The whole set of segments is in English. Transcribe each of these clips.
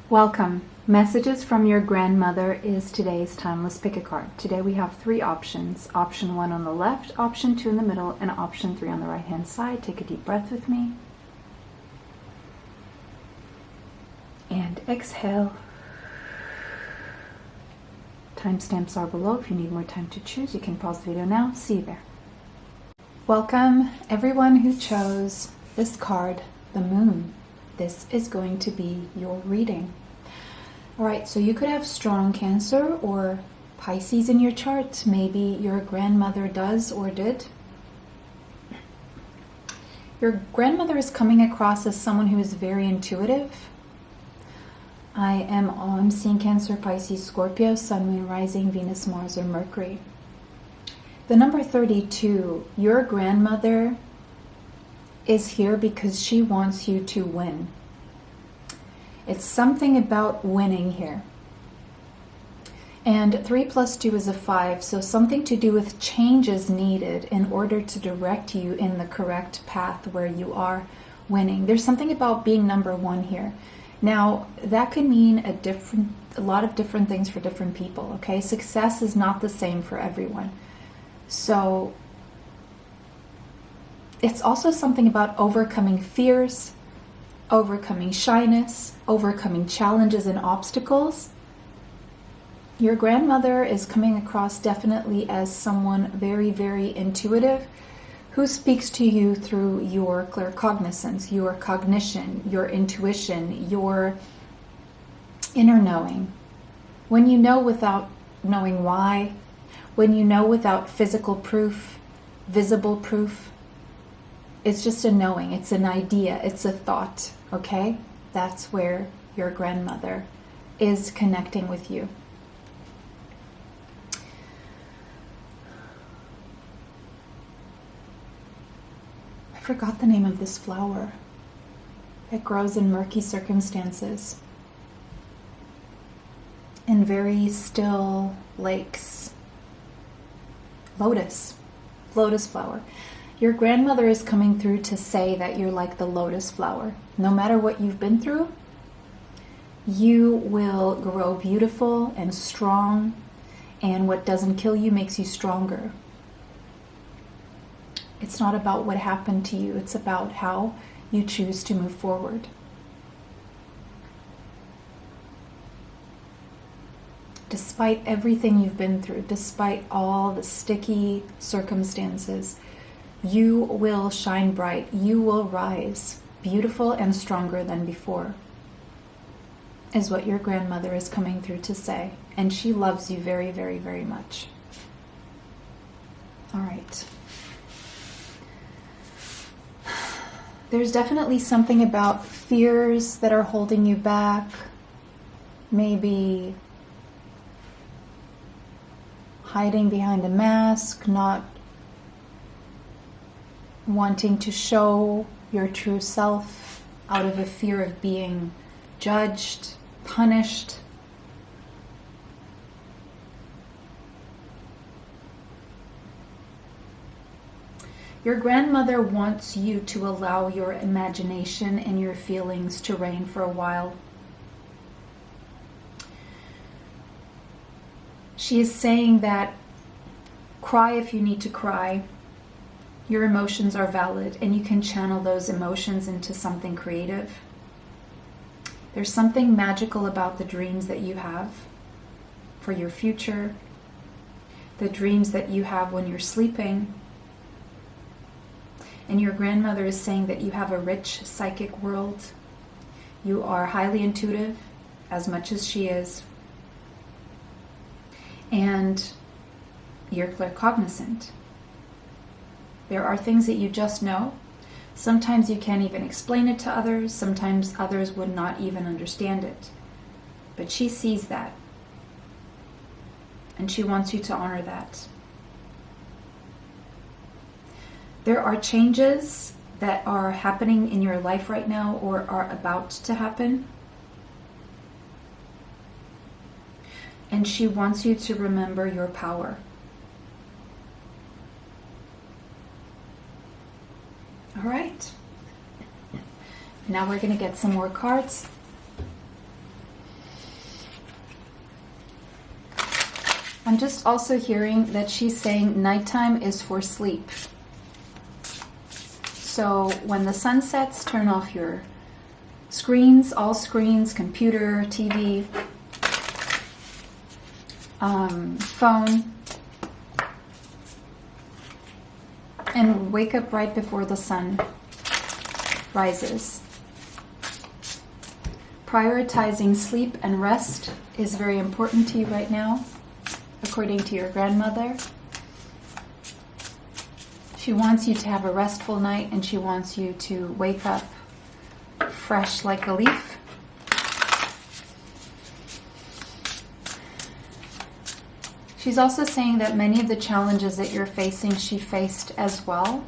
Welcome. Messages from your grandmother is today's time. Let's pick a card. Today we have three options. Option 1 on the left, option 2 in the middle, and option 3 on the right hand side. Take a deep breath with me. And exhale. Timestamps are below. If you need more time to choose, you can pause the video now. See you there. Welcome everyone who chose this card, the Moon. This is going to be your reading. Alright, so you could have strong Cancer or Pisces in your chart. Maybe your grandmother does or did. Your grandmother is coming across as someone who is very intuitive. I'm seeing Cancer, Pisces, Scorpio, Sun, Moon, Rising, Venus, Mars, or Mercury. The number 32, your grandmother is here because she wants you to win. It's something about winning here. And 3 plus 2 is a 5, so something to do with change is needed in order to direct you in the correct path where you are winning. There's something about being number 1 here. Now, that could mean a lot of different things for different people, okay? Success is not the same for everyone. So it's also something about overcoming fears, overcoming shyness, overcoming challenges and obstacles. Your grandmother is coming across definitely as someone very, very intuitive who speaks to you through your claircognizance, your cognition, your intuition, your inner knowing. When you know without knowing why, when you know without physical proof, visible proof, it's just a knowing, it's an idea, it's a thought, okay? That's where your grandmother is connecting with you. I forgot the name of this flower. It grows in murky circumstances, in very still lakes. Lotus flower. Your grandmother is coming through to say that you're like the lotus flower. No matter what you've been through, you will grow beautiful and strong, and what doesn't kill you makes you stronger. It's not about what happened to you, it's about how you choose to move forward. Despite everything you've been through, despite all the sticky circumstances, you will shine bright. You will rise, beautiful and stronger than before, is what your grandmother is coming through to say. And she loves you very, very, very much. All right. There's definitely something about fears that are holding you back. Maybe hiding behind a mask, not wanting to show your true self out of a fear of being judged, punished. Your grandmother wants you to allow your imagination and your feelings to reign for a while. She is saying that cry if you need to cry. Your emotions are valid and you can channel those emotions into something creative. There's something magical about the dreams that you have for your future, the dreams that you have when you're sleeping. And your grandmother is saying that you have a rich psychic world. You are highly intuitive, as much as she is. And you're claircognizant. There are things that you just know. Sometimes you can't even explain it to others. Sometimes others would not even understand it. But she sees that. And she wants you to honor that. There are changes that are happening in your life right now or are about to happen. And she wants you to remember your power. All right. Now we're going to get some more cards. I'm just also hearing that she's saying nighttime is for sleep. So when the sun sets, turn off your screens, all screens, computer, TV, phone, and wake up right before the sun rises. Prioritizing sleep and rest is very important to you right now, according to your grandmother. She wants you to have a restful night, and she wants you to wake up fresh like a leaf. She's also saying that many of the challenges that you're facing, she faced as well.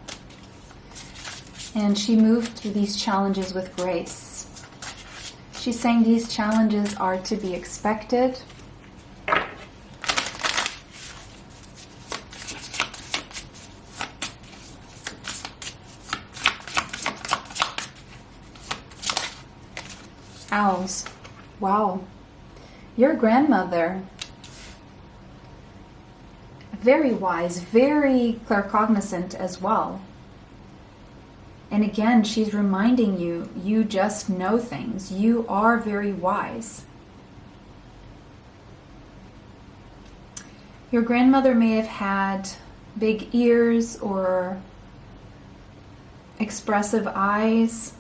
And she moved through these challenges with grace. She's saying these challenges are to be expected. Owls. Wow. Your grandmother, very wise, very claircognizant as well. And again, she's reminding you, you just know things. You are very wise. Your grandmother may have had big ears or expressive eyes.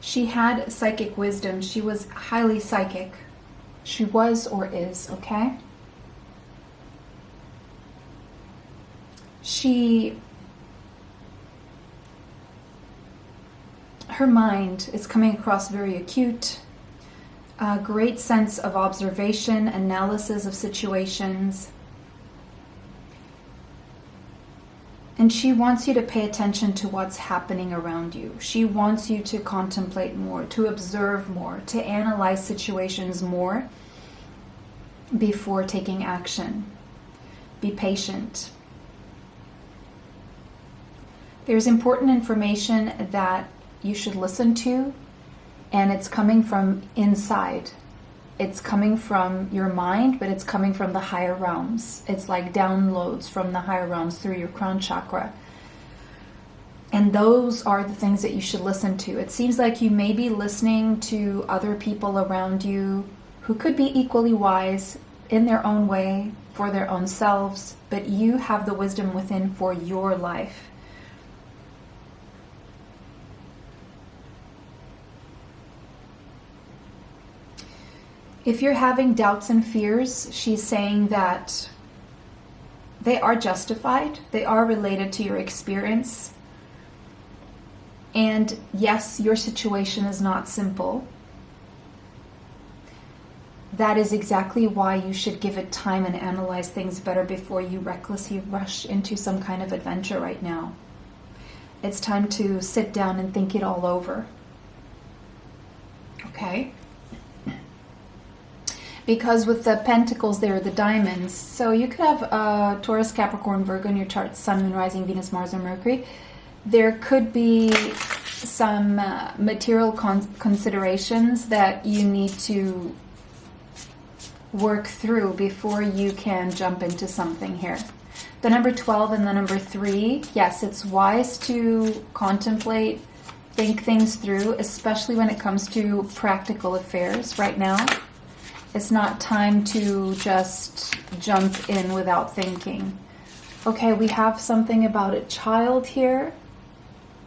She had psychic wisdom. She was highly psychic. She was or is, okay? Her mind is coming across very acute, a great sense of observation, analysis of situations. And she wants you to pay attention to what's happening around you. She wants you to contemplate more, to observe more, to analyze situations more before taking action. Be patient. There's important information that you should listen to, and it's coming from inside. It's coming from your mind, but it's coming from the higher realms. It's like downloads from the higher realms through your crown chakra. And those are the things that you should listen to. It seems like you may be listening to other people around you who could be equally wise in their own way, for their own selves, but you have the wisdom within for your life. If you're having doubts and fears, she's saying that they are justified. They are related to your experience. And yes, your situation is not simple. That is exactly why you should give it time and analyze things better before you recklessly rush into some kind of adventure right now. It's time to sit down and think it all over. Okay? Because with the pentacles there, the diamonds, so you could have Taurus, Capricorn, Virgo in your chart, Sun, Moon, Rising, Venus, Mars, and Mercury. There could be some material considerations that you need to work through before you can jump into something here. The number 12 and the number 3, yes, it's wise to contemplate, think things through, especially when it comes to practical affairs right now. It's not time to just jump in without thinking. Okay, we have something about a child here.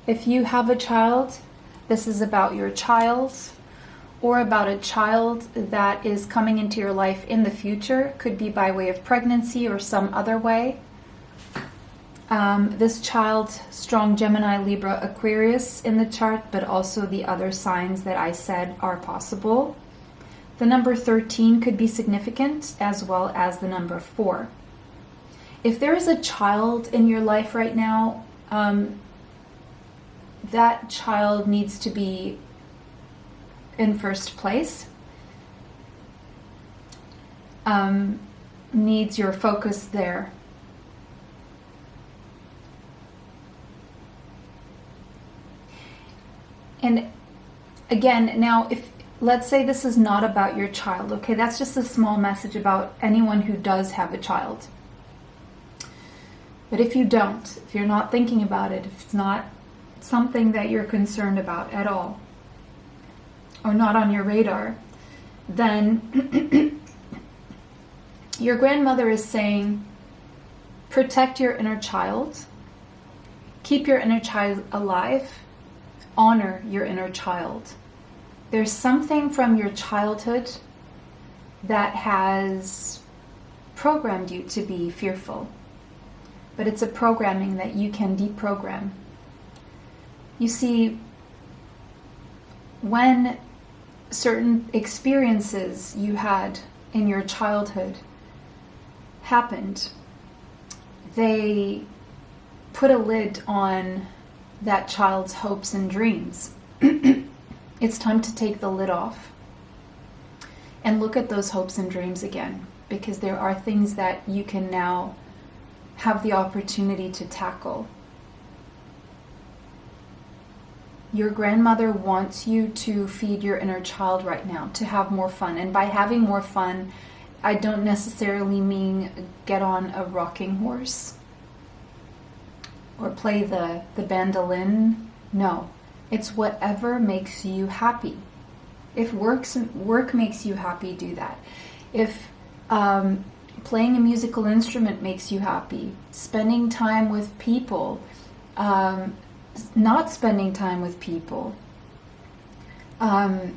If you have a child, this is about your child, or about a child that is coming into your life in the future. Could be by way of pregnancy or some other way. This child, strong Gemini, Libra, Aquarius in the chart, but also the other signs that I said are possible. The number 13 could be significant, as well as the number 4. If there is a child in your life right now, that child needs to be in first place, needs your focus there. And again, now if let's say this is not about your child, okay? That's just a small message about anyone who does have a child. But if you don't, if you're not thinking about it, if it's not something that you're concerned about at all, or not on your radar, then your grandmother is saying, protect your inner child, keep your inner child alive, honor your inner child. There's something from your childhood that has programmed you to be fearful, but it's a programming that you can deprogram. You see, when certain experiences you had in your childhood happened, they put a lid on that child's hopes and dreams. It's time to take the lid off and look at those hopes and dreams again, because there are things that you can now have the opportunity to tackle. Your grandmother wants you to feed your inner child right now, to have more fun. And by having more fun, I don't necessarily mean get on a rocking horse or play the bandolin. No, it's whatever makes you happy. If work makes you happy, do that. If playing a musical instrument makes you happy, spending time with people, not spending time with people,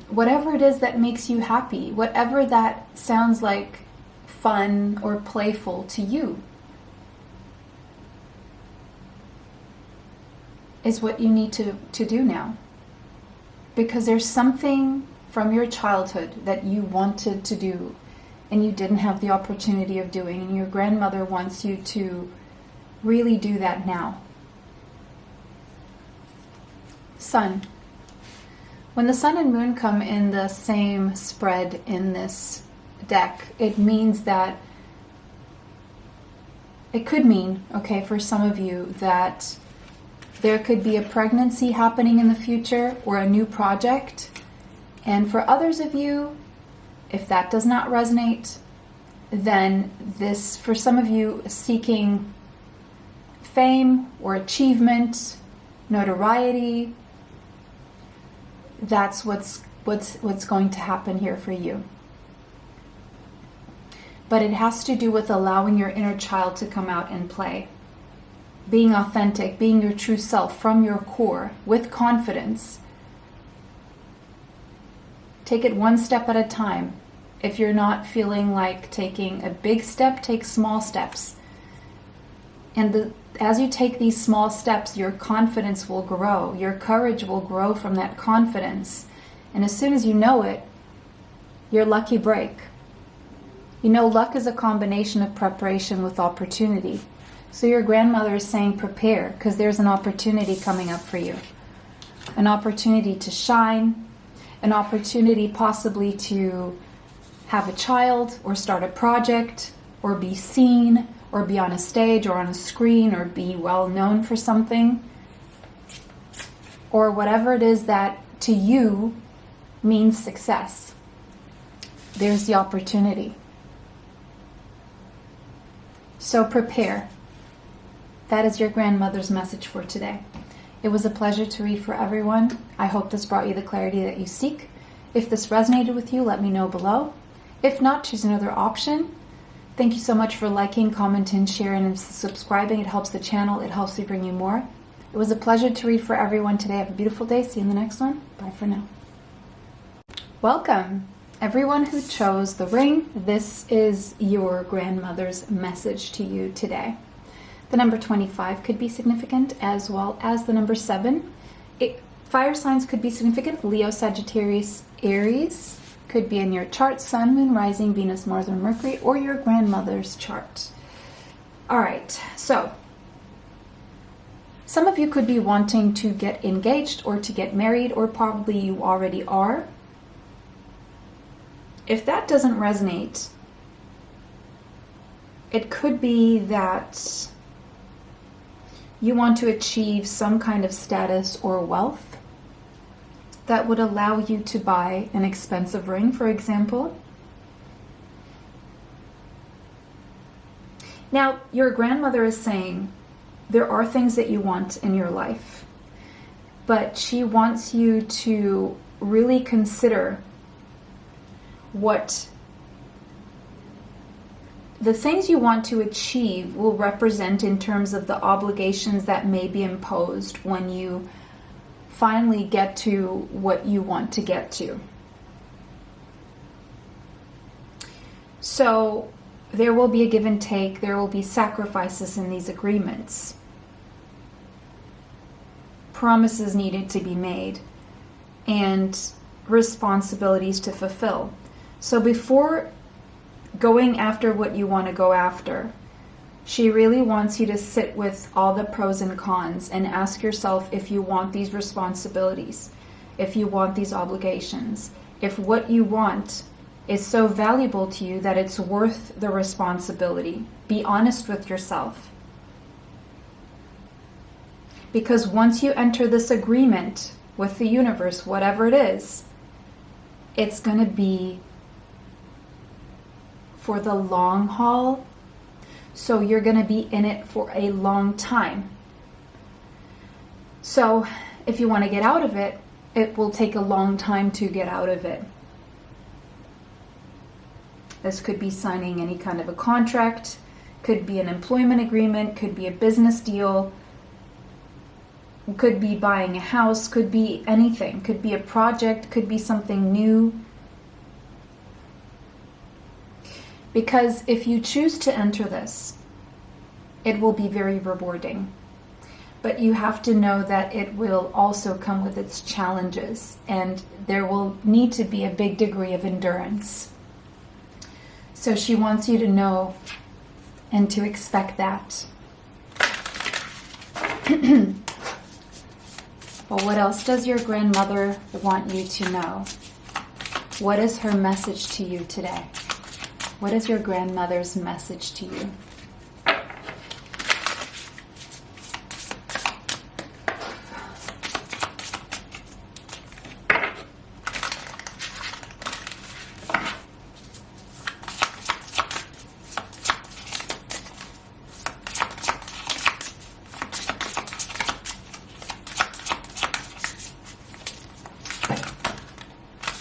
whatever it is that makes you happy, whatever that sounds like fun or playful to you, is what you need to do now. Because there's something from your childhood that you wanted to do and you didn't have the opportunity of doing, and your grandmother wants you to really do that now. Sun. When the sun and moon come in the same spread in this deck, it means that, it could mean, okay, for some of you, that there could be a pregnancy happening in the future or a new project. And for others of you, if that does not resonate, then this, for some of you, seeking fame or achievement, notoriety, that's what's going to happen here for you. But it has to do with allowing your inner child to come out and play. Being authentic, being your true self from your core with confidence. Take it one step at a time. If you're not feeling like taking a big step, take small steps. And as you take these small steps, your confidence will grow. Your courage will grow from that confidence. And as soon as you know it, your lucky break. You know, luck is a combination of preparation with opportunity. So your grandmother is saying prepare, because there's an opportunity coming up for you. An opportunity to shine, an opportunity possibly to have a child or start a project or be seen or be on a stage or on a screen or be well known for something, or whatever it is that to you means success. There's the opportunity. So prepare. That is your grandmother's message for today. It was a pleasure to read for everyone. I hope this brought you the clarity that you seek. If this resonated with you, let me know below. If not, choose another option. Thank you so much for liking, commenting, sharing, and subscribing. It helps the channel. It helps me bring you more. It was a pleasure to read for everyone today. Have a beautiful day. See you in the next one. Bye for now. Welcome, everyone who chose the ring. This is your grandmother's message to you today. The number 25 could be significant, as well as the number 7. Fire signs could be significant. Leo, Sagittarius, Aries could be in your chart. Sun, Moon, Rising, Venus, Mars, and Mercury, or your grandmother's chart. All right, so some of you could be wanting to get engaged or to get married, or probably you already are. If that doesn't resonate, it could be that you want to achieve some kind of status or wealth, that would allow you to buy an expensive ring, for example. Now, your grandmother is saying there are things that you want in your life, but she wants you to really consider what the things you want to achieve will represent in terms of the obligations that may be imposed when you finally get to what you want to get to. So there will be a give and take, there will be sacrifices in these agreements. Promises needed to be made and responsibilities to fulfill. So before going after what you want to go after, she really wants you to sit with all the pros and cons and ask yourself if you want these responsibilities, if you want these obligations, if what you want is so valuable to you that it's worth the responsibility. Be honest with yourself. Because once you enter this agreement with the universe, whatever it is, it's going to be for the long haul. So you're going to be in it for a long time. So if you want to get out of it, it will take a long time to get out of it. This could be signing any kind of a contract, could be an employment agreement, could be a business deal, could be buying a house, could be anything, could be a project, could be something new. Because if you choose to enter this, it will be very rewarding. But you have to know that it will also come with its challenges, and there will need to be a big degree of endurance. So she wants you to know and to expect that. Well, what else does your grandmother want you to know? What is her message to you today? What is your grandmother's message to you?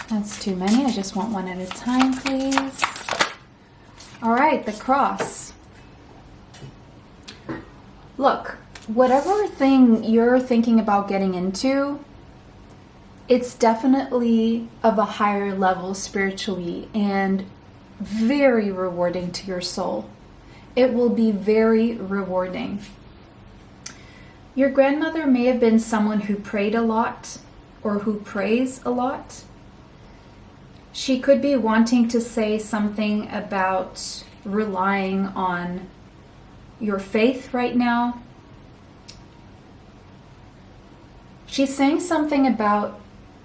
That's too many. I just want one at a time, please. All right, the cross. Look, whatever thing you're thinking about getting into, it's definitely of a higher level spiritually and very rewarding to your soul. It will be very rewarding. Your grandmother may have been someone who prayed a lot or who prays a lot. She could be wanting to say something about relying on your faith right now. She's saying something about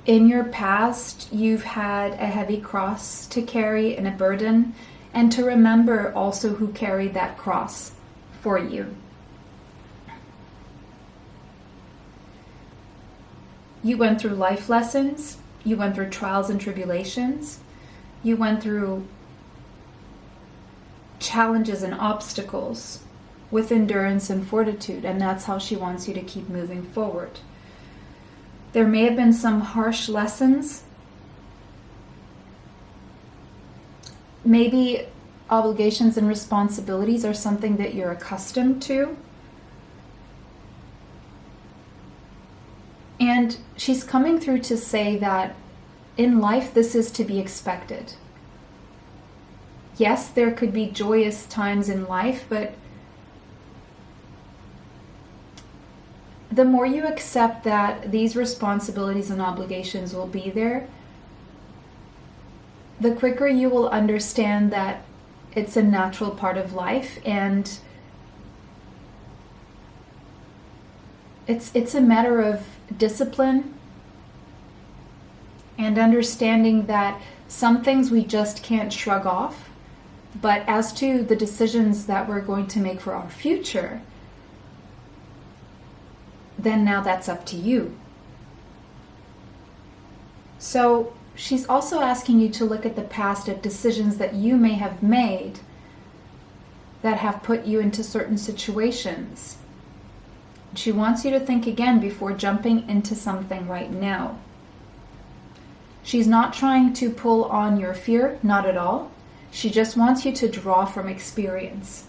in your past you've had a heavy cross to carry and a burden, and to remember also who carried that cross for you. You went through life lessons. You went through trials and tribulations. You went through challenges and obstacles with endurance and fortitude, and that's how she wants you to keep moving forward. There may have been some harsh lessons. Maybe obligations and responsibilities are something that you're accustomed to. And she's coming through to say that in life, this is to be expected. Yes, there could be joyous times in life, but the more you accept that these responsibilities and obligations will be there, the quicker you will understand that it's a natural part of life, and it's a matter of discipline and understanding that some things we just can't shrug off. But as to the decisions that we're going to make for our future, then now that's up to you. So she's also asking you to look at the past of decisions that you may have made that have put you into certain situations. She wants you to think again before jumping into something right now. She's not trying to pull on your fear, not at all. She just wants you to draw from experience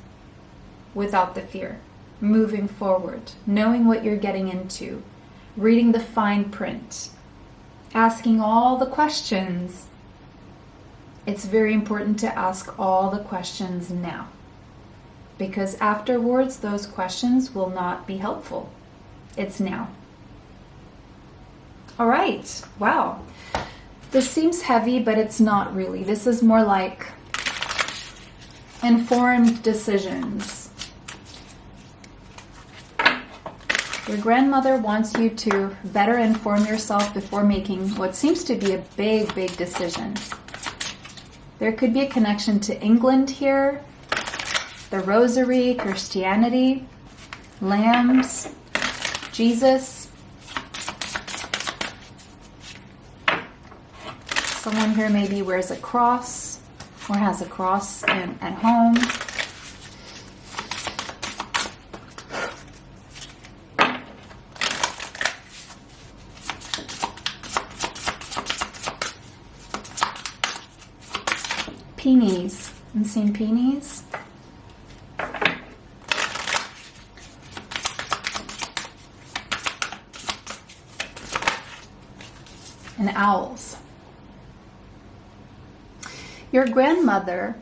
without the fear, moving forward, knowing what you're getting into, reading the fine print, asking all the questions. It's very important to ask all the questions now, because afterwards those questions will not be helpful. It's now. All right. Wow. This seems heavy, but it's not really. This is more like informed decisions. Your grandmother wants you to better inform yourself before making what seems to be a big, big decision. There could be a connection to England here, the Rosary, Christianity, lambs, Jesus. Someone here maybe wears a cross or has a cross at home. Peonies. I'm seeing peonies. And owls. Your grandmother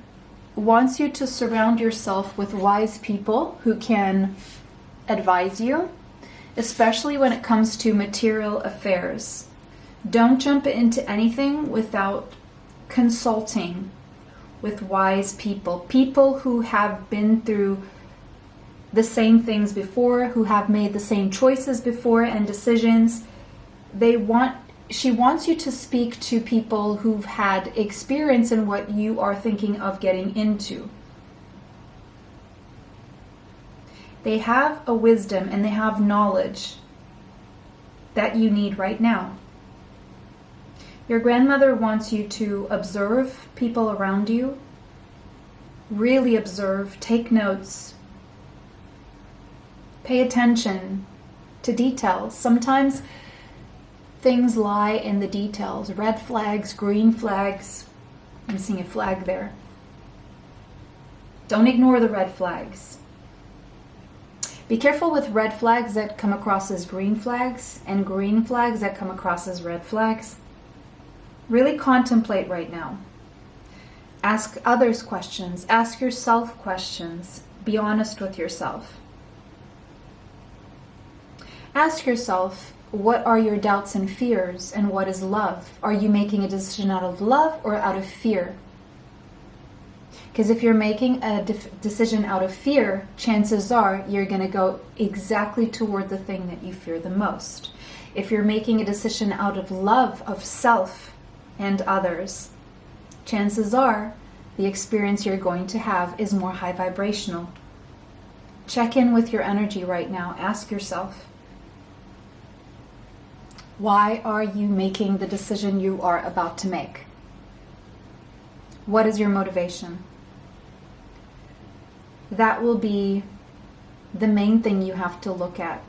wants you to surround yourself with wise people who can advise you, especially when it comes to material affairs. Don't jump into anything without consulting with wise people, people who have been through the same things before, who have made the same choices before and decisions. She wants you to speak to people who've had experience in what you are thinking of getting into. They have a wisdom and they have knowledge that you need right now. Your grandmother wants you to observe people around you, really observe, take notes, pay attention to details. Sometimes things lie in the details. Red flags, green flags. I'm seeing a flag there. Don't ignore the red flags. Be careful with red flags that come across as green flags and green flags that come across as red flags. Really contemplate right now. Ask others questions. Ask yourself questions. Be honest with yourself. Ask yourself, what are your doubts and fears, and what is love? Are you making a decision out of love or out of fear? Because if you're making a decision out of fear, chances are you're going to go exactly toward the thing that you fear the most. If you're making a decision out of love of self and others, chances are the experience you're going to have is more high vibrational. Check in with your energy right now. Ask yourself, why are you making the decision you are about to make? What is your motivation? That will be the main thing you have to look at.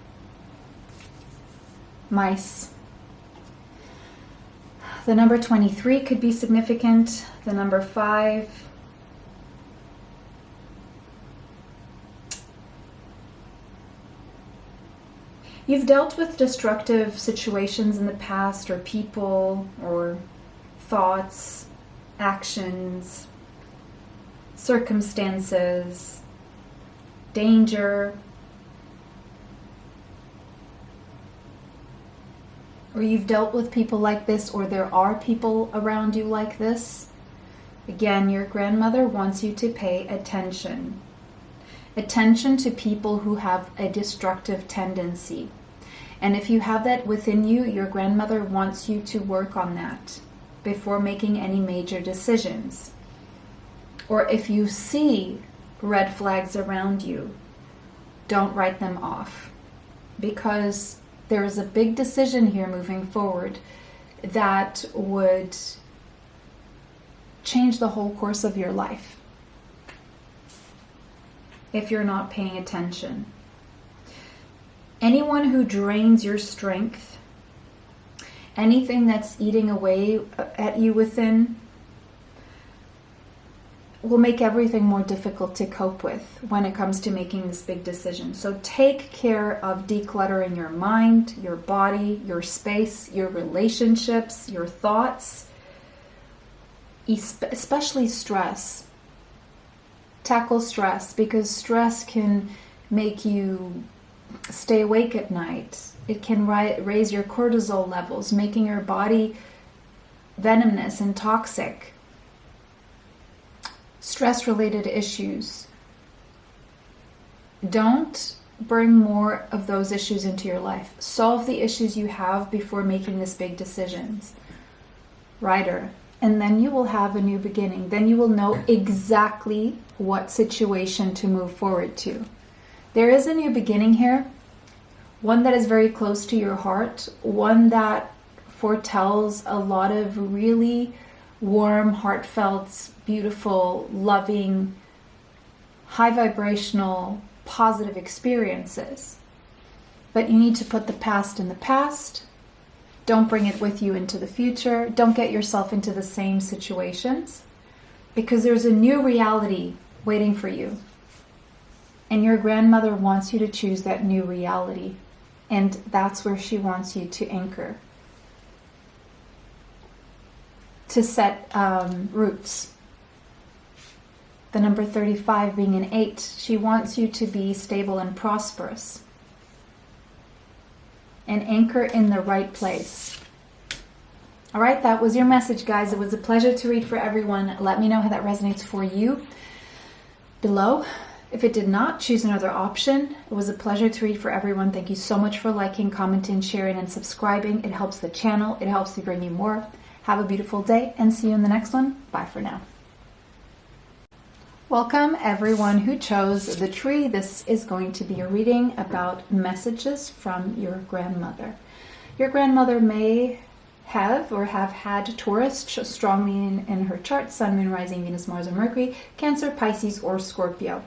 Mice. The number 23 could be significant. The number 5. You've dealt with destructive situations in the past, or people, or thoughts, actions, circumstances, danger, or you've dealt with people like this, or there are people around you like this. Again, your grandmother wants you to pay attention. Attention to people who have a destructive tendency. And if you have that within you, your grandmother wants you to work on that before making any major decisions. Or if you see red flags around you, don't write them off, because there is a big decision here moving forward. that would change the whole course of your life if you're not paying attention. Anyone who drains your strength, anything that's eating away at you within, will make everything more difficult to cope with when it comes to making this big decision. So take care of decluttering your mind, your body, your space, your relationships, your thoughts, especially stress. Tackle stress, because stress can make you stay awake at night. It can raise your cortisol levels, making your body venomous and toxic. Stress-related issues. Don't bring more of those issues into your life. Solve the issues you have before making this big decisions. Rider. And then you will have a new beginning. Then you will know exactly what situation to move forward to. There is a new beginning here. One that is very close to your heart. One that foretells a lot of really warm, heartfelt, beautiful, loving, high vibrational, positive experiences. But you need to put the past in the past. Don't bring it with you into the future. Don't get yourself into the same situations, because there's a new reality waiting for you. And your grandmother wants you to choose that new reality. And that's where she wants you to anchor. To set roots. The number 35 being an 8. She wants you to be stable and prosperous. And anchor in the right place. All right, that was your message, guys. It was a pleasure to read for everyone. Let me know how that resonates for you below. If it did not, choose another option. It was a pleasure to read for everyone. Thank you so much for liking, commenting, sharing, and subscribing. It helps the channel. It helps me bring you more. Have a beautiful day and see you in the next one. Bye for now. Welcome everyone who chose the tree. This is going to be a reading about messages from your grandmother. Your grandmother may have or have had Taurus strongly in her chart, Sun, Moon, Rising, Venus, Mars, or Mercury, Cancer, Pisces, or Scorpio.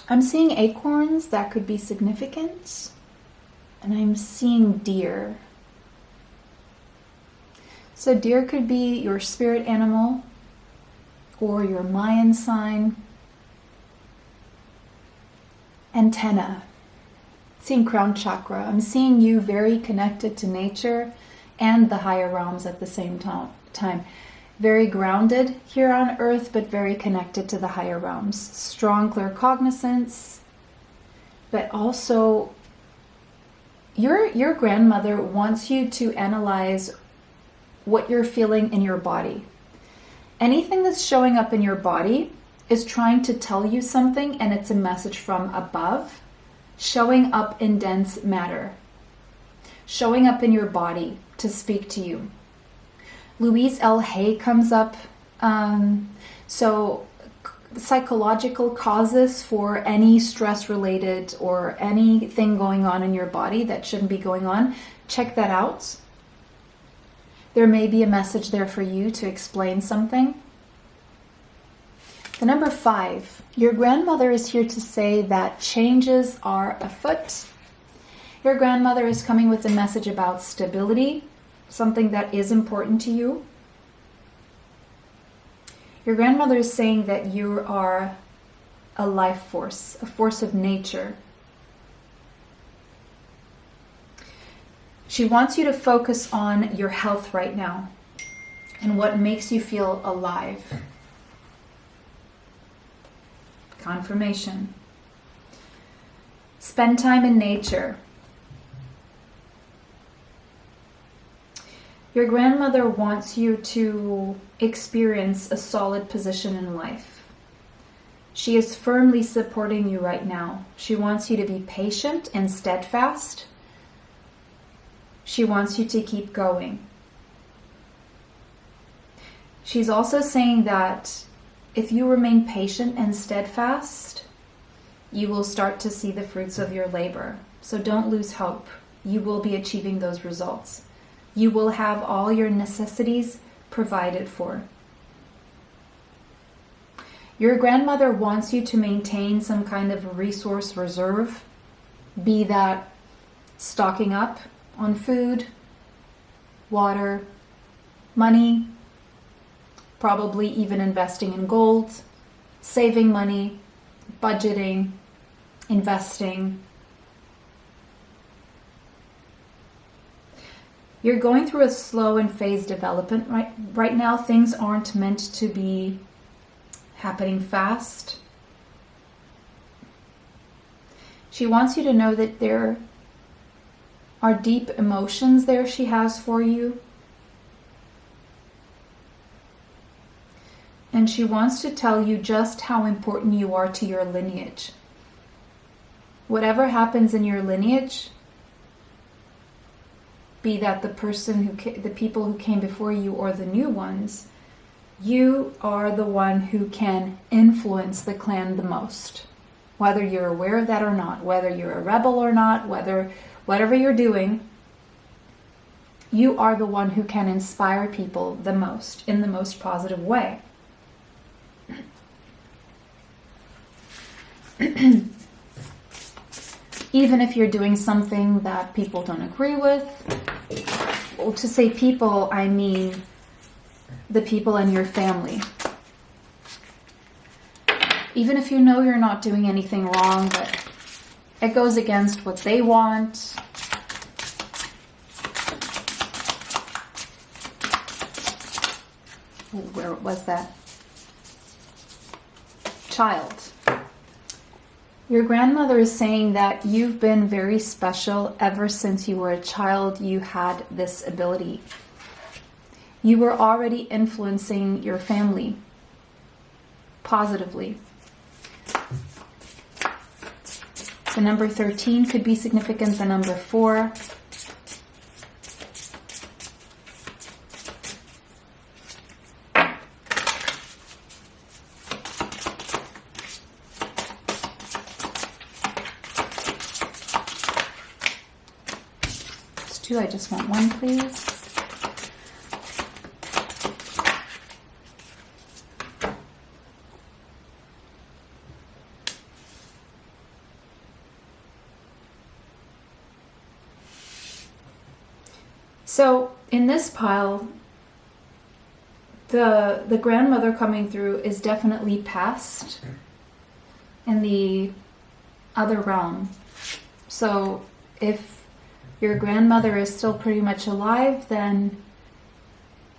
I'm seeing acorns that could be significant, and I'm seeing deer. So deer could be your spirit animal or your Mayan sign. Antenna. Seeing crown chakra. I'm seeing you very connected to nature and the higher realms at the same time. Very grounded here on earth, but very connected to the higher realms. Strong claircognizance, but also your grandmother wants you to analyze what you're feeling in your body. Anything that's showing up in your body is trying to tell you something, and it's a message from above, showing up in dense matter, showing up in your body to speak to you. Louise L. Hay comes up. So psychological causes for any stress-related or anything going on in your body that shouldn't be going on, check that out. There may be a message there for you to explain something. The number 5, your grandmother is here to say that changes are afoot. Your grandmother is coming with a message about stability, something that is important to you. Your grandmother is saying that you are a life force, a force of nature. She wants you to focus on your health right now and what makes you feel alive. Confirmation. Spend time in nature. Your grandmother wants you to experience a solid position in life. She is firmly supporting you right now. She wants you to be patient and steadfast. She wants you to keep going. She's also saying that if you remain patient and steadfast, you will start to see the fruits of your labor. So don't lose hope. you will be achieving those results. You will have all your necessities provided for. Your grandmother wants you to maintain some kind of resource reserve, be that stocking up on food, water, money, probably even investing in gold, saving money, budgeting, investing. You're going through a slow and phased development right now. Things aren't meant to be happening fast. She wants you to know that there are deep emotions there she has for you. And she wants to tell you just how important you are to your lineage. Whatever happens in your lineage, be that the people who came before you or the new ones, you are the one who can influence the clan the most. Whether you're aware of that or not, whether you're a rebel or not, whatever you're doing, you are the one who can inspire people the most, in the most positive way. Even if you're doing something that people don't agree with, well, to say people, I mean the people in your family. Even if you know you're not doing anything wrong, but it goes against what they want. Where was that? Child. Your grandmother is saying that you've been very special ever since you were a child. You had this ability. You were already influencing your family positively. The number 13 could be significant. The number 4. I just want one, please. So in this pile, the grandmother coming through is definitely past in the other realm. So if your grandmother is still pretty much alive, then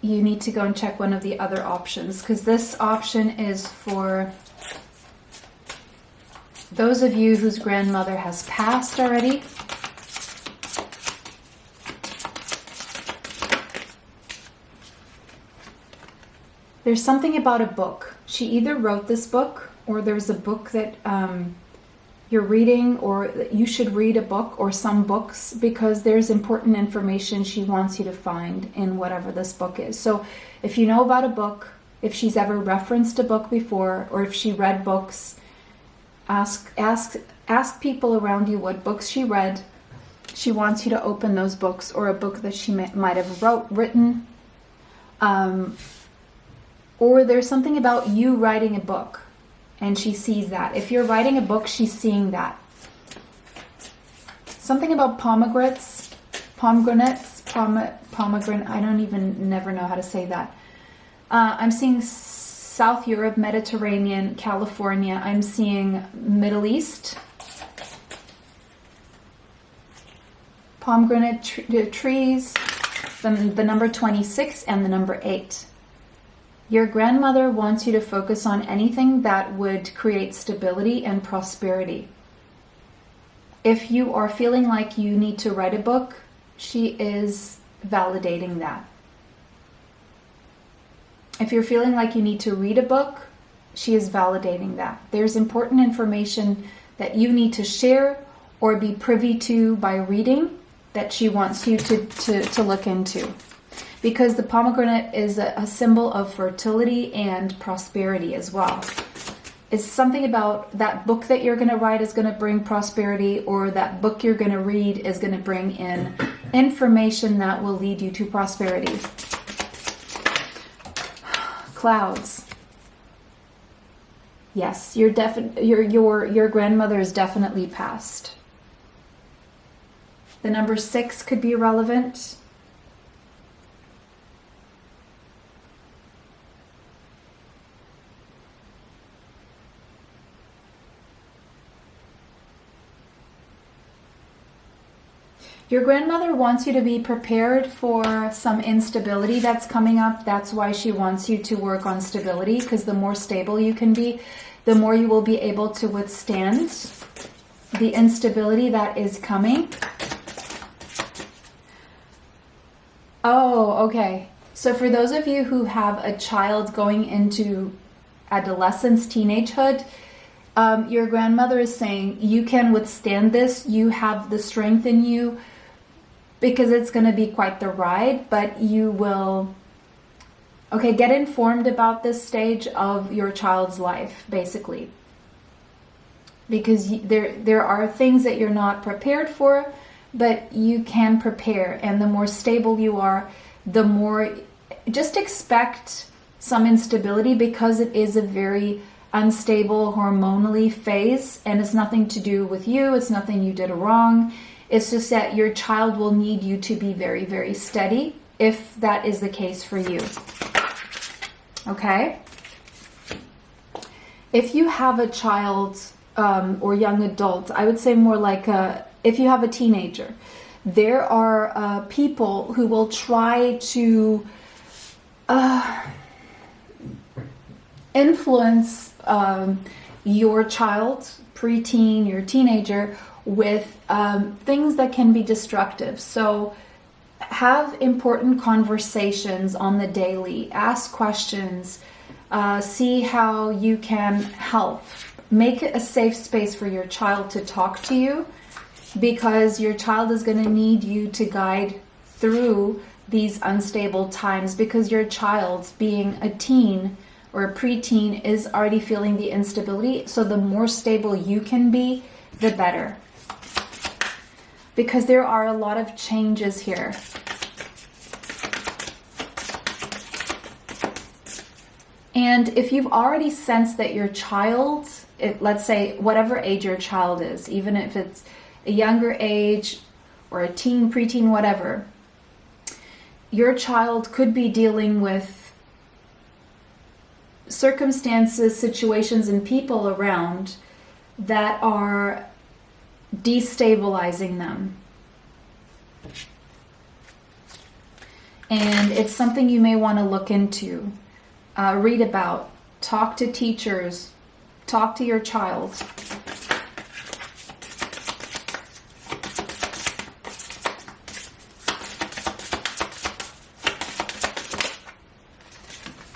you need to go and check one of the other options, because this option is for those of you whose grandmother has passed already. There's something about a book. She either wrote this book, or there's a book that you're reading, or you should read a book or some books, because there's important information she wants you to find in whatever this book is. So if you know about a book, if she's ever referenced a book before, or if she read books, ask people around you what books she read. She wants you to open those books, or a book that she might have written. Or there's something about you writing a book, and she sees that. If you're writing a book, she's seeing that. Something about pomegranates, I don't even never know how to say that. I'm seeing South Europe, Mediterranean, California. I'm seeing Middle East. Pomegranate trees, the number 26 and the number 8. Your grandmother wants you to focus on anything that would create stability and prosperity. If you are feeling like you need to write a book, she is validating that. If you're feeling like you need to read a book, she is validating that. There's important information that you need to share or be privy to by reading that she wants you to look into. Because the pomegranate is a symbol of fertility and prosperity as well. Is something about that book that you're going to write is going to bring prosperity, or that book you're going to read is going to bring in information that will lead you to prosperity. Clouds. Yes, your grandmother is definitely passed. The number 6 could be relevant. Your grandmother wants you to be prepared for some instability that's coming up. That's why she wants you to work on stability, because the more stable you can be, the more you will be able to withstand the instability that is coming. Oh, okay. So for those of you who have a child going into adolescence, teenagehood, your grandmother is saying you can withstand this. You have the strength in you, because it's going to be quite the ride, but you will, okay, get informed about this stage of your child's life, basically. Because there are things that you're not prepared for, but you can prepare. And the more stable you are, the more, just expect some instability, because it is a very unstable hormonally phase, and it's nothing to do with you. It's nothing you did wrong. It's just that your child will need you to be very, very steady, if that is the case for you. Okay? If you have a child or young adult, I would say more like if you have a teenager, there are people who will try to influence your child, preteen, your teenager, with things that can be destructive. So have important conversations on the daily, ask questions, see how you can help. Make it a safe space for your child to talk to you, because your child is going to need you to guide through these unstable times, because your child, being a teen or a preteen, is already feeling the instability. So the more stable you can be, the better. Because there are a lot of changes here. And if you've already sensed that your child, let's say whatever age your child is, even if it's a younger age or a teen, preteen, whatever, your child could be dealing with circumstances, situations, and people around that are destabilizing them. And it's something you may want to look into, read about, talk to teachers, talk to your child.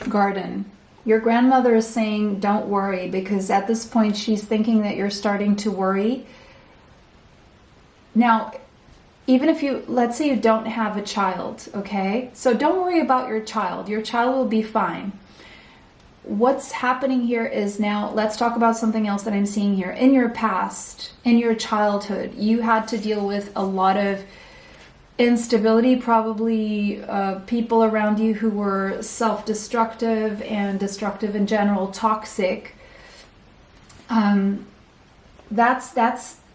Garden. Your grandmother is saying don't worry, because at this point she's thinking that you're starting to worry. Now, even if let's say you don't have a child, okay? So don't worry about your child. Your child will be fine. What's happening here is, now let's talk about something else that I'm seeing here. In your past, in your childhood, you had to deal with a lot of instability, probably people around you who were self-destructive and destructive in general, toxic.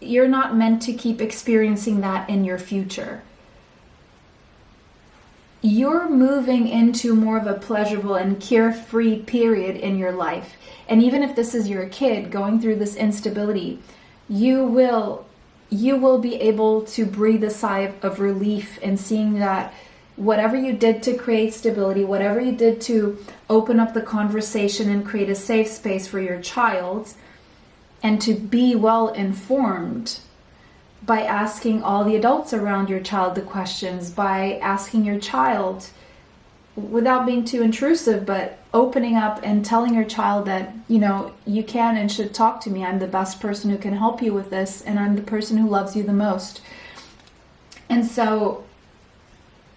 You're not meant to keep experiencing that in your future. You're moving into more of a pleasurable and carefree period in your life. And even if this is your kid going through this instability, you will be able to breathe a sigh of relief in seeing that whatever you did to create stability, whatever you did to open up the conversation and create a safe space for your child, and to be well informed by asking all the adults around your child the questions, by asking your child without being too intrusive, but opening up and telling your child that, you can and should talk to me. I'm the best person who can help you with this, and I'm the person who loves you the most. And so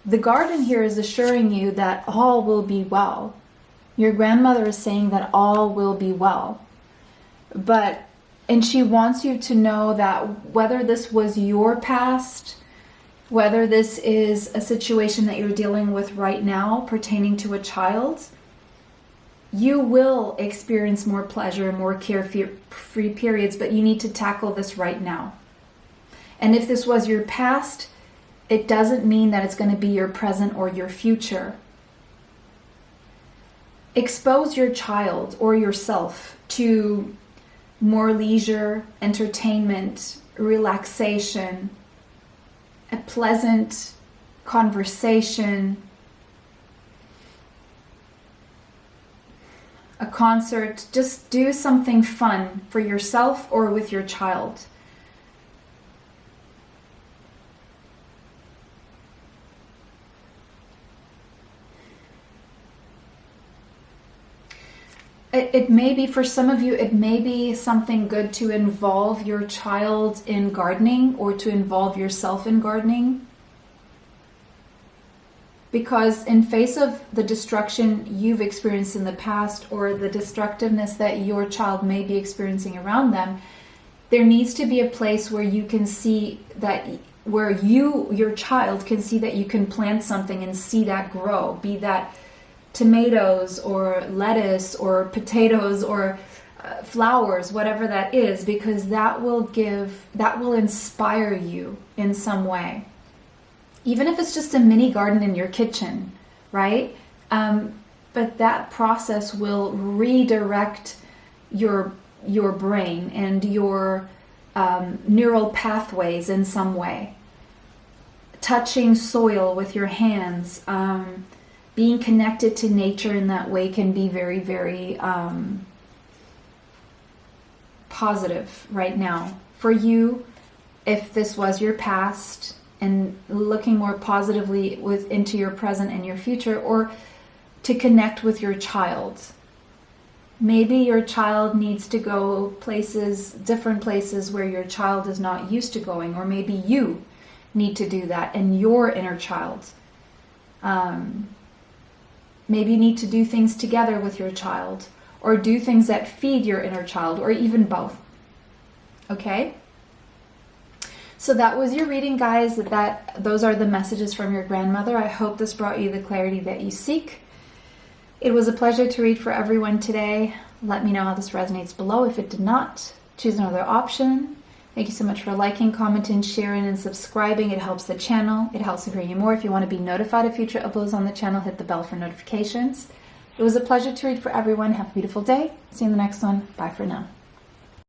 the garden here is assuring you that all will be well. Your grandmother is saying that all will be well. And she wants you to know that whether this was your past, whether this is a situation that you're dealing with right now pertaining to a child, you will experience more pleasure and more carefree periods, but you need to tackle this right now. And if this was your past, it doesn't mean that it's going to be your present or your future. Expose your child or yourself to more leisure, entertainment, relaxation, a pleasant conversation, a concert. Just do something fun for yourself or with your child. It may be, for some of you, it may be something good to involve your child in gardening or to involve yourself in gardening. Because in face of the destruction you've experienced in the past or the destructiveness that your child may be experiencing around them, there needs to be a place where you can see that, where your child can see that you can plant something and see that grow, be that tomatoes or lettuce or potatoes or flowers, whatever that is, because that will inspire you in some way. Even if it's just a mini garden in your kitchen, right? But that process will redirect your brain and your neural pathways in some way. Touching soil with your hands, being connected to nature in that way can be very, very positive right now for you. If this was your past, and looking more positively into your present and your future, or to connect with your child. Maybe your child needs to go places, different places where your child is not used to going, or maybe you need to do that in your inner child. Maybe you need to do things together with your child, or do things that feed your inner child, or even both. Okay? So that was your reading, guys. Those are the messages from your grandmother. I hope this brought you the clarity that you seek. It was a pleasure to read for everyone today. Let me know how this resonates below. If it did not, choose another option. Thank you so much for liking, commenting, sharing, and subscribing. It helps the channel. It helps me bring you more. If you want to be notified of future uploads on the channel, hit the bell for notifications. It was a pleasure to read for everyone. Have a beautiful day. See you in the next one. Bye for now.